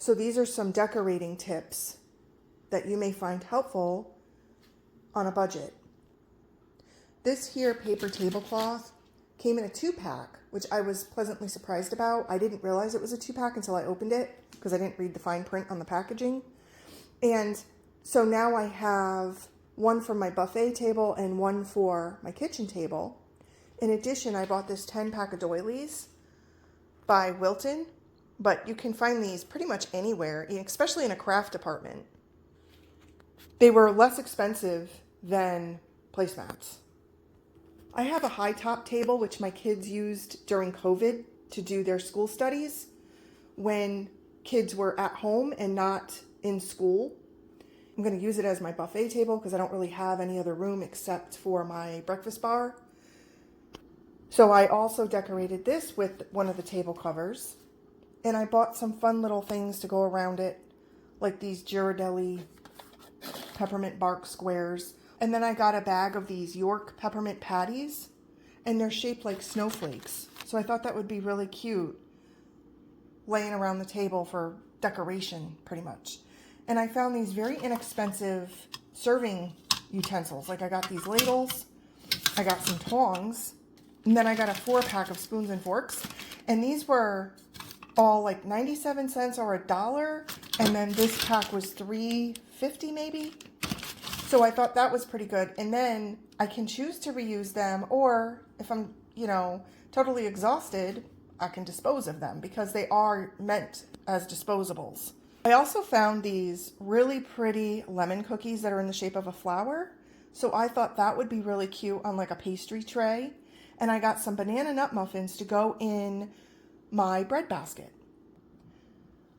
So these are some decorating tips that you may find helpful on a budget. This here paper tablecloth came in a 2-pack, which I was pleasantly surprised about. I didn't realize it was a 2-pack until I opened it because I didn't read the fine print on the packaging. And so now I have one for my buffet table and one for my kitchen table. In addition, I bought this 10-pack of doilies by Wilton, but you can find these pretty much anywhere, especially in a craft department. They were less expensive than placemats. I have a high top table, which my kids used during COVID to do their school studies when kids were at home and not in school. I'm going to use it as my buffet table because I don't really have any other room except for my breakfast bar. So I also decorated this with one of the table covers, and I bought some fun little things to go around it, like these Ghirardelli peppermint bark squares. And then I got a bag of these York peppermint patties, and they're shaped like snowflakes. So I thought that would be really cute laying around the table for decoration, pretty much. And I found these very inexpensive serving utensils. Like I got these ladles, I got some tongs, and then I got a 4-pack of spoons and forks. And these were all like 97 cents or $1. And then this pack was $3.50 maybe. So I thought that was pretty good. And then I can choose to reuse them, or if I'm, totally exhausted, I can dispose of them because they are meant as disposables. I also found these really pretty lemon cookies that are in the shape of a flower. So I thought that would be really cute on like a pastry tray. And I got some banana nut muffins to go in my bread basket.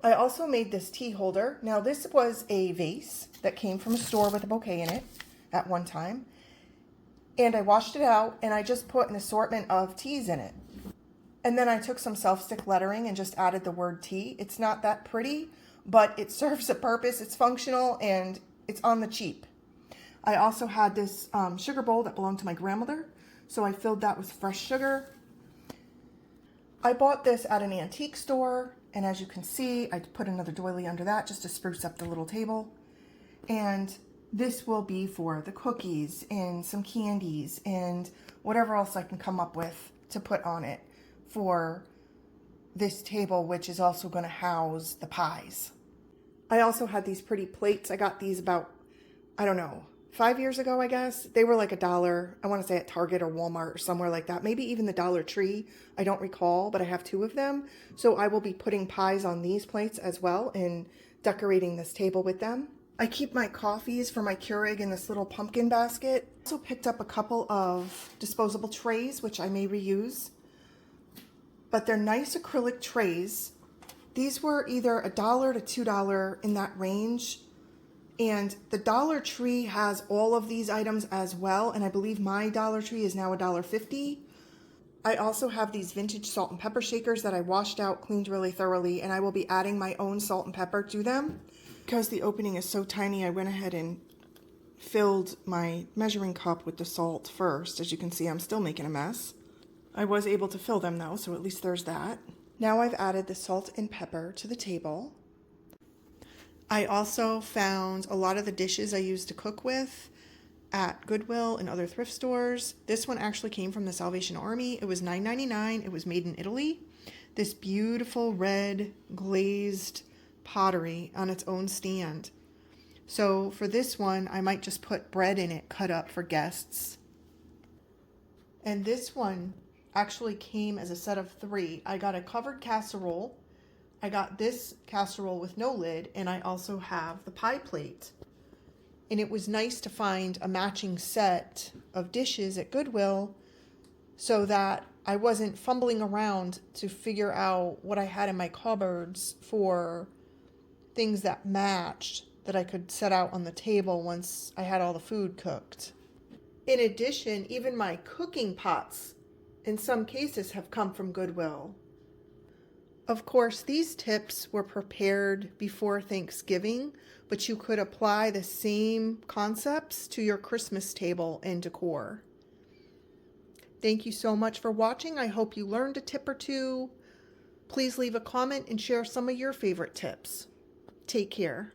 I also made this tea holder. Now this was a vase that came from a store with a bouquet in it at one time. And I washed it out and I just put an assortment of teas in it. And then I took some self-stick lettering and just added the word tea. It's not that pretty, but it serves a purpose. It's functional and it's on the cheap. I also had this sugar bowl that belonged to my grandmother. So I filled that with fresh sugar. I bought this at an antique store. And as you can see, I put another doily under that just to spruce up the little table. And this will be for the cookies and some candies and whatever else I can come up with to put on it for this table, which is also going to house the pies. I also had these pretty plates. I got these about, 5 years ago, I guess. They were like $1. I want to say at Target or Walmart or somewhere like that. Maybe even the Dollar Tree. I don't recall, but I have 2 of them. So I will be putting pies on these plates as well and decorating this table with them. I keep my coffees for my Keurig in this little pumpkin basket. I also picked up a couple of disposable trays, which I may reuse. But they're nice acrylic trays. These were either $1 to $2 in that range. And the Dollar Tree has all of these items as well. And I believe my Dollar Tree is now $1.50. I also have these vintage salt and pepper shakers that I washed out, cleaned really thoroughly. And I will be adding my own salt and pepper to them. Because the opening is so tiny, I went ahead and filled my measuring cup with the salt first. As you can see, I'm still making a mess. I was able to fill them though, so at least there's that. Now I've added the salt and pepper to the table. I also found a lot of the dishes I used to cook with at Goodwill and other thrift stores. This one actually came from the Salvation Army. It was $9.99. It was made in Italy. This beautiful red glazed pottery on its own stand. So for this one, I might just put bread in it cut up for guests. And this one actually came as a set of 3. I got a covered casserole. I got this casserole with no lid, and I also have the pie plate. And it was nice to find a matching set of dishes at Goodwill so that I wasn't fumbling around to figure out what I had in my cupboards for things that matched that I could set out on the table once I had all the food cooked. In addition, even my cooking pots in some cases have come from Goodwill. Of course, these tips were prepared before Thanksgiving, but you could apply the same concepts to your Christmas table and decor. Thank you so much for watching. I hope you learned a tip or two. Please leave a comment and share some of your favorite tips. Take care.